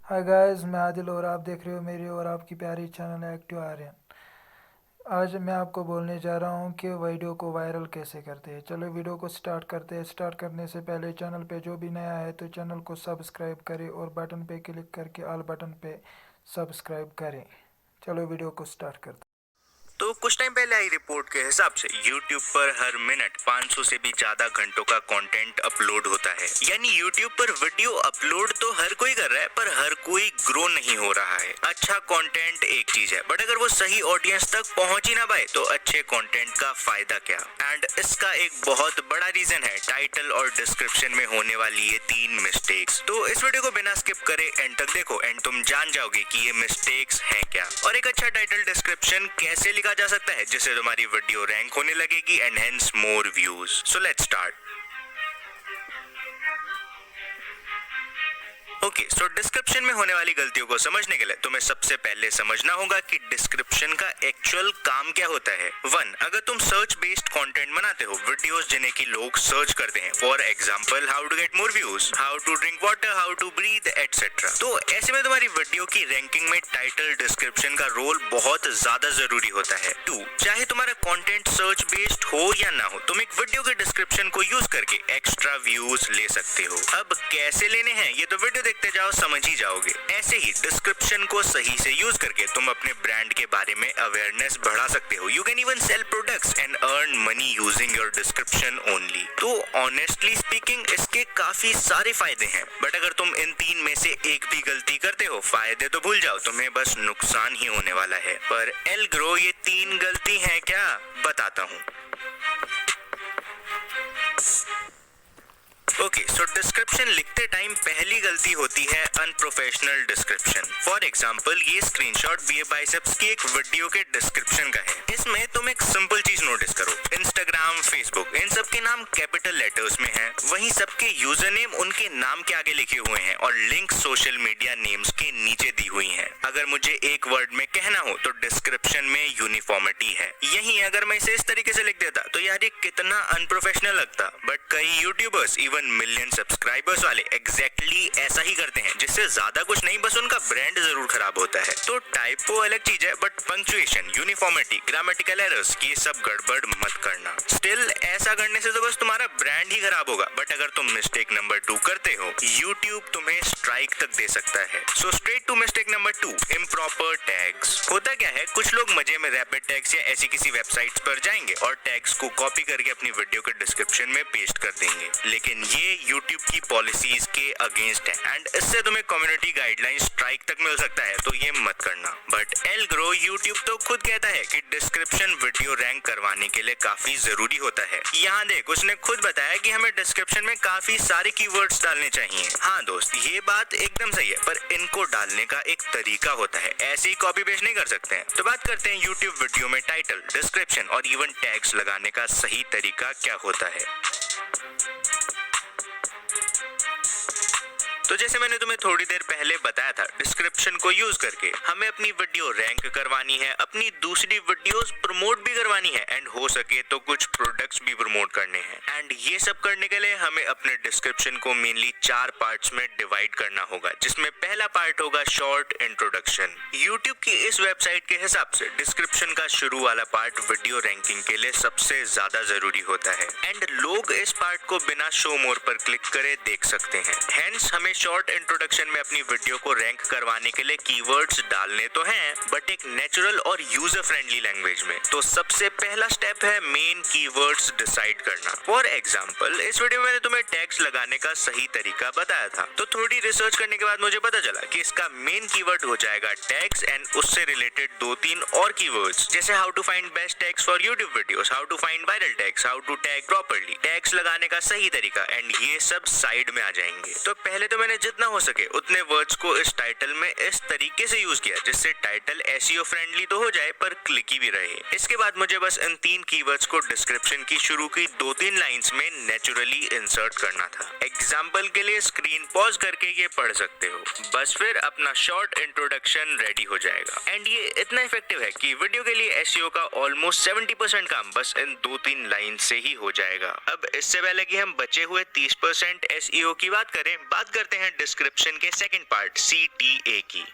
Hi guys, मैं आदिल और आप देख रहे हो मेरी और आपकी प्यारी चैनल एक्टिव आर्यन। आज मैं आपको बोलने जा रहा हूँ कि वीडियो को वायरल कैसे करते हैं। चलो वीडियो को स्टार्ट करते हैं। स्टार्ट करने से पहले चैनल पे जो भी नया है तो चैनल को सब्सक्राइब करें और बटन पे क्लिक करके ऑल बटन पे सब्सक्राइब करें। चलो वीडियो को स्टार्ट करते हैं। तो कुछ टाइम पहले आई रिपोर्ट के हिसाब से YouTube पर हर मिनट 500 से भी ज्यादा घंटों का कंटेंट अपलोड होता है। यानी YouTube पर वीडियो अपलोड तो हर कोई कर रहा है, पर हर कोई ग्रो नहीं हो रहा है। अच्छा कंटेंट एक चीज है, बट अगर वो सही ऑडियंस तक पहुंच ही ना पाए तो अच्छे कंटेंट का फायदा क्या। एंड इसका एक बहुत बड़ा रीजन है टाइटल और डिस्क्रिप्शन में होने वाली ये 3 मिस्टेक्स। तो इस वीडियो को बिना स्किप करे एंड तक देखो एंड तुम जान जाओगे कि ये मिस्टेक्स हैं क्या, और एक अच्छा टाइटल डिस्क्रिप्शन कैसे लिखा जा सकता है जिससे तुम्हारी वीडियो रैंक होने लगेगी and hence more views. So let's start. Okay, so description में होने वाली गलतियों को समझने के लिए तुम्हें सबसे पहले समझना होगा कि डिस्क्रिप्शन का एक्चुअल काम क्या होता है। 1, अगर तुम सर्च बेस्ड कंटेंट बनाते हो, वीडियोस जिन्हें कि लोग सर्च करते हैं, for example how to get more views, how to drink water, how to breathe etcetera, तो ऐसे में तुम्हारी वीडियो की रैंकिंग में टाइटल डिस्क्रिप्शन का रोल बहुत ज्यादा जरूरी होता है। 2, चाहे तुम्हारा कंटेंट सर्च बेस्ड हो या ना हो, तुम एक वीडियो के डिस्क्रिप्शन को यूज करके एक्स्ट्रा व्यूज ले सकते हो। अब कैसे लेने हैं ये तो वीडियो देखते जाओ, समझ ही जाओगे। ऐसे ही डिस्क्रिप्शन को सही से यूज करके तुम अपने ब्रांड के बारे में अवेयरनेस बढ़ा सकते हो। You can even cell products and earn money using your description only. तो ऑनेस्टली स्पीकिंग इसके काफी सारे फायदे हैं, बट अगर तुम इन 3 में से एक भी गलती करते हो, फायदे तो भूल जाओ, तुम्हें बस नुकसान ही होने वाला है। पर एल ग्रो ये 3 गलती है क्या, बताता हूँ। ओके, सो डिस्क्रिप्शन लिखते टाइम पहली गलती होती है अनप्रोफेशनल डिस्क्रिप्शन। फॉर एग्जांपल ये स्क्रीनशॉट बीए बाइसेप्स की एक वीडियो के डिस्क्रिप्शन का है। इसमें तुम एक सिंपल चीज नोटिस करो, इंस्टाग्राम, फेसबुक, इन सब के नाम कैपिटल लेटर्स में है, वहीं सबके यूजर नेम उनके नाम के आगे लिखे हुए हैं और लिंक सोशल मीडिया नेम्स के नीचे दी हुई है। अगर मुझे एक वर्ड में कहना हो तो डिस्क्रिप्शन में यूनिफॉर्मिटी है। यही अगर मैं इसे इस तरीके से लिख देता तो यार ये कितना अनप्रोफेशनल लगता, बट कई यूट्यूबर्स इवन मिलियन सब्सक्राइबर्स वाले एग्जैक्टली ऐसा ही करते हैं, जिससे ज्यादा कुछ नहीं, बस उनका ब्रांड जरूर खराब होता है। तो टाइपो अलग चीज है, but punctuation, uniformity, grammatical errors, ये सब गड़बड़ मत करना। स्टिल ऐसा करने से तो बस तुम्हारा ब्रांड ही खराब होगा। बट अगर तुम मिस्टेक नंबर 2 करते हो, यूट्यूब तुम्हें स्ट्राइक तक दे सकता है। So straight to mistake number 2, improper tags. होता क्या है, कुछ लोग मजे में रैपिड टैग्स या ऐसी किसी वेबसाइट्स पर जाएंगे और टैग्स को कॉपी करके अपनी वीडियो के डिस्क्रिप्शन में पेस्ट कर देंगे, लेकिन ये YouTube की पॉलिसीज के अगेंस्ट है एंड इससे तुम्हें कम्युनिटी गाइडलाइन स्ट्राइक तक मिल सकता है, तो ये मत करना। बट एल ग्रो YouTube तो खुद कहता है कि डिस्क्रिप्शन वीडियो रैंक करवाने के लिए काफी जरूरी होता है। यहाँ देख, उसने खुद बताया कि हमें डिस्क्रिप्शन में काफी सारे कीवर्ड्स डालने चाहिए। हाँ दोस्त, ये बात एकदम सही है, पर इनको डालने का एक तरीका होता है, ऐसे ही कॉपी पेस्ट नहीं कर सकते हैं। तो बात करते हैं YouTube वीडियो में टाइटल, डिस्क्रिप्शन और इवन टैग्स लगाने का सही तरीका क्या होता है। तो जैसे मैंने तुम्हें थोड़ी देर पहले बताया था, डिस्क्रिप्शन को यूज करके हमें अपनी वीडियो रैंक करवानी है, अपनी दूसरी वीडियोस प्रमोट भी करवानी है एंड हो सके तो कुछ प्रोडक्ट्स भी प्रमोट करने हैं। एंड ये सब करने के लिए हमें अपने डिस्क्रिप्शन को मेनली 4 पार्ट्स में डिवाइड करना होगा, जिसमें पहला पार्ट होगा शॉर्ट इंट्रोडक्शन। यूट्यूब की इस वेबसाइट के हिसाब से डिस्क्रिप्शन का शुरू वाला पार्ट वीडियो रैंकिंग के लिए सबसे ज्यादा जरूरी होता है एंड लोग इस पार्ट को बिना शो मोर पर क्लिक करे देख सकते हैं। हेंस हमें शॉर्ट इंट्रोडक्शन में अपनी वीडियो को रैंक करवाने के लिए कीवर्ड्स डालने तो हैं, बट एक नेचुरल और यूजर फ्रेंडली लैंग्वेज में। तो सबसे पहला स्टेप है मेन कीवर्ड्स डिसाइड करना। फॉर एग्जांपल इस वीडियो में मैंने तुम्हें टैग्स लगाने का सही तरीका बताया था, तो थोड़ी रिसर्च करने के बाद मुझे पता चला कि इसका मेन कीवर्ड हो जाएगा टैग्स एंड उससे रिलेटेड 2-3 और कीवर्ड्स, जैसे how to find best tags for YouTube videos, how to find viral tags, how to tag properly, tags लगाने का सही तरीका, एंड ये सब साइड में आ जाएंगे। तो पहले तो मैंने जितना हो सके उतने वर्ड्स को इस टाइटल में इस तरीके से यूज किया जिससे टाइटल एसईओ फ्रेंडली तो हो जाए पर क्लिकी भी रहे। इसके बाद मुझे बस इन 3 कीवर्ड्स को डिस्क्रिप्शन की शुरू की 2-3 लाइंस में नेचुरली इंसर्ट करना था। एग्जाम्पल के लिए स्क्रीन पॉज करके ये पढ़ सकते हो, बस फिर अपना शॉर्ट इंट्रोडक्शन रेडी हो जाएगा। एंड ये इतना इफेक्टिव है कि वीडियो के लिए एसईओ का ऑलमोस्ट 70% काम बस इन 2-3 लाइन से ही हो जाएगा। अब इससे पहले कि हम बचे हुए 30% एसईओ की बात करें, बात करते हैं डिस्क्रिप्शन के सेकंड पार्ट CTA की।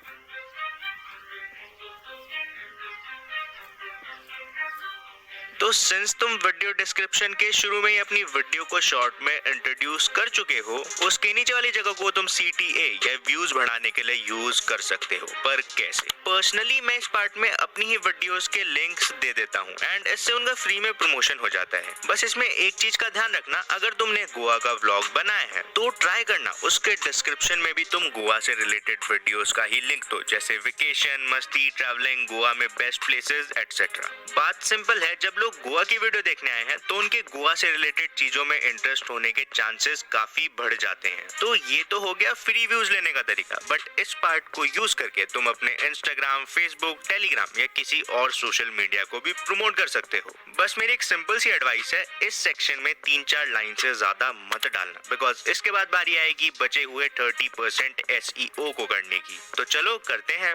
तो सिंस तुम वीडियो डिस्क्रिप्शन के शुरू में ही अपनी वीडियो को शॉर्ट में इंट्रोड्यूस कर चुके हो, उसके नीचे वाली जगह को तुम CTA या व्यूज बढ़ाने के लिए यूज कर सकते हो। पर कैसे? पर्सनली मैं इस पार्ट में अपनी ही वीडियोस के लिंक्स दे देता हूँ एंड इससे उनका फ्री में प्रमोशन हो जाता है। बस इसमें एक चीज का ध्यान रखना, अगर तुमने गोवा का व्लॉग बनाया है तो ट्राई करना उसके डिस्क्रिप्शन में भी तुम गोवा से रिलेटेड वीडियोस का ही लिंक दो, जैसे वेकेशन, मस्ती, ट्रैवलिंग, गोवा में बेस्ट प्लेसेस एटसेट्रा। बात सिंपल है, जब लोग गोवा की वीडियो देखने आए हैं तो उनके गोवा से रिलेटेड चीजों में इंटरेस्ट होने के चांसेस काफी बढ़ जाते हैं। तो ये तो हो गया फ्री व्यूज लेने का तरीका, बट इस पार्ट को यूज करके तुम अपने इंस्टाग्राम, फेसबुक, टेलीग्राम या किसी और सोशल मीडिया को भी प्रमोट कर सकते हो। बस मेरी एक सिंपल सी एडवाइस है, इस सेक्शन में 3-4 लाइन से ज्यादा मत डालना, बिकॉज इसके बाद बारी आएगी बचे हुए 30% SEO को करने की। तो चलो करते हैं।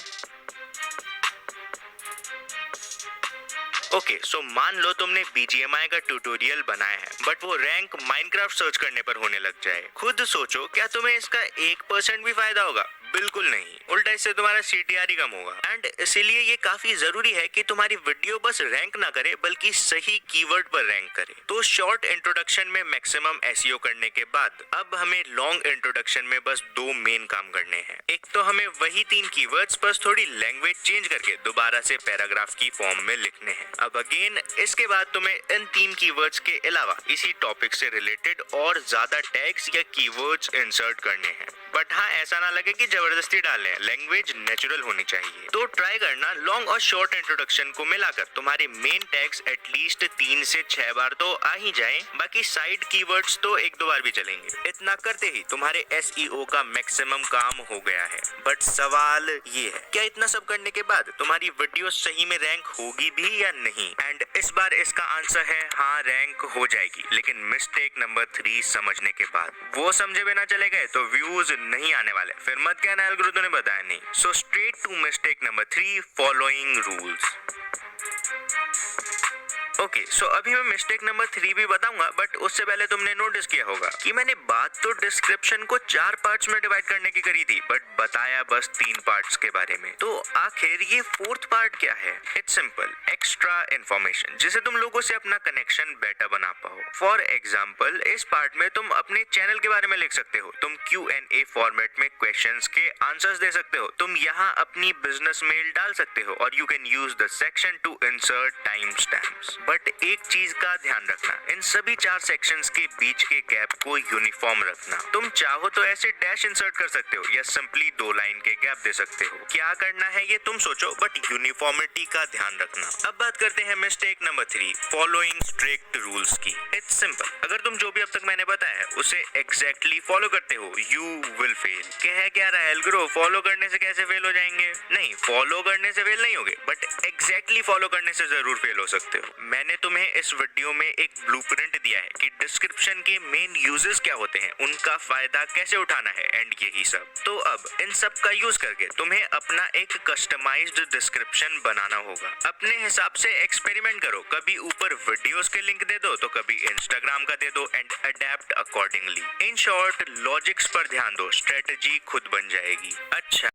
ओके, सो मान लो तुमने BGMI का ट्यूटोरियल बनाया है, बट वो रैंक माइनक्राफ्ट सर्च करने पर होने लग जाए। खुद सोचो, क्या तुम्हें इसका 1% भी फायदा होगा? बिल्कुल नहीं, उल्टा इससे तुम्हारा CTR ही कम होगा। एंड इसीलिए ये काफी जरूरी है कि तुम्हारी वीडियो बस रैंक ना करे बल्कि सही कीवर्ड पर रैंक करे। तो शॉर्ट इंट्रोडक्शन में मैक्सिमम SEO करने के बाद अब हमें लॉन्ग इंट्रोडक्शन में बस 2 मेन काम करने हैं। एक तो हमें वही 3 कीवर्ड्स बस थोड़ी लैंग्वेज चेंज करके दोबारा से पैराग्राफ की फॉर्म में लिखने हैं। अब अगेन इसके बाद तुम्हें इन 3 कीवर्ड्स के अलावा इसी टॉपिक से रिलेटेड और ज्यादा टैग्स या कीवर्ड्स इंसर्ट करने हैं। बट हाँ, ऐसा ना लगे कि जबरदस्ती डाल रहे हैं, लैंग्वेज नेचुरल होनी चाहिए। तो ट्राई करना लॉन्ग और शॉर्ट इंट्रोडक्शन को मिलाकर तुम्हारे मेन टैग्स एटलीस्ट 3 से 6 बार तो आ ही जाए, बाकी साइड कीवर्ड्स तो 1-2 बार भी चलेंगे। इतना करते ही तुम्हारे SEO का मैक्सिमम काम हो गया है। बट सवाल ये है, क्या इतना सब करने के बाद तुम्हारी वीडियो सही में रैंक होगी भी या नहीं? एंड इस बार इसका आंसर है हाँ, रैंक हो जाएगी, लेकिन मिस्टेक नंबर 3 समझने के बाद। वो समझे बिना चले गए तो व्यूज नहीं आने वाले, फिर मत कहना एल्गोरिथम ने बताया नहीं। So straight to mistake number 3, following rules. Okay, so अभी मैं मिस्टेक नंबर 3 भी बताऊंगा, बट उससे पहले तुमने नोटिस किया होगा कि मैंने बात तो डिस्क्रिप्शन को 4 पार्ट्स में डिवाइड करने की करी थी, बट बताया बस 3 पार्ट्स के बारे में। तो आखिर ये 4th पार्ट क्या है? इट्स सिंपल, एक्स्ट्रा इन्फॉर्मेशन, जिससे तुम लोगों से अपना कनेक्शन बेटर बना पाओ। फॉर एग्जाम्पल, इस पार्ट में तुम अपने चैनल के बारे में लिख सकते हो, तुम Q&A फॉर्मेट में क्वेश्चंस के आंसर्स दे सकते हो, तुम यहाँ अपनी बिजनेस मेल डाल सकते हो, और you can use the section two insert time stamps. But एक चीज का ध्यान रखना, इन सभी 4 सेक्शंस के बीच के गैप को यूनिफॉर्म रखना। तुम चाहो तो ऐसे डैश इंसर्ट कर सकते हो या सिंपली 2 लाइन के गैप दे सकते हो। क्या करना है ये तुम सोचो, बट यूनिफॉर्मिटी का ध्यान रखना। अब बात करते हैं mistake number 3, following strict rules की। इट्स सिंपल, अगर तुम जो भी अब तक मैंने बताया है उसे एग्जैक्टली फॉलो करते हो, यू विल फेल। क्या रहा है एल्गोरिथम, फॉलो करने से कैसे फेल हो जाएंगे? नहीं, फॉलो करने से फेल नहीं होगे, बट एग्जैक्टली फॉलो करने से जरूर फेल हो सकते हो। मैंने तुम्हें इस वीडियो में एक ब्लूप्रिंट दिया है कि डिस्क्रिप्शन के मेन यूजेस क्या होते हैं, उनका फायदा कैसे उठाना है एंड यही सब। तो अब इन सब का यूज करके तुम्हें अपना एक कस्टमाइज्ड डिस्क्रिप्शन बनाना होगा। अपने हिसाब से एक्सपेरिमेंट करो, कभी ऊपर वीडियोस के लिंक दे दो तो कभी इंस्टाग्राम का दे दो and adapt accordingly. In short, logics पर ध्यान दो, स्ट्रेटजी खुद बन जाएगी। अच्छा,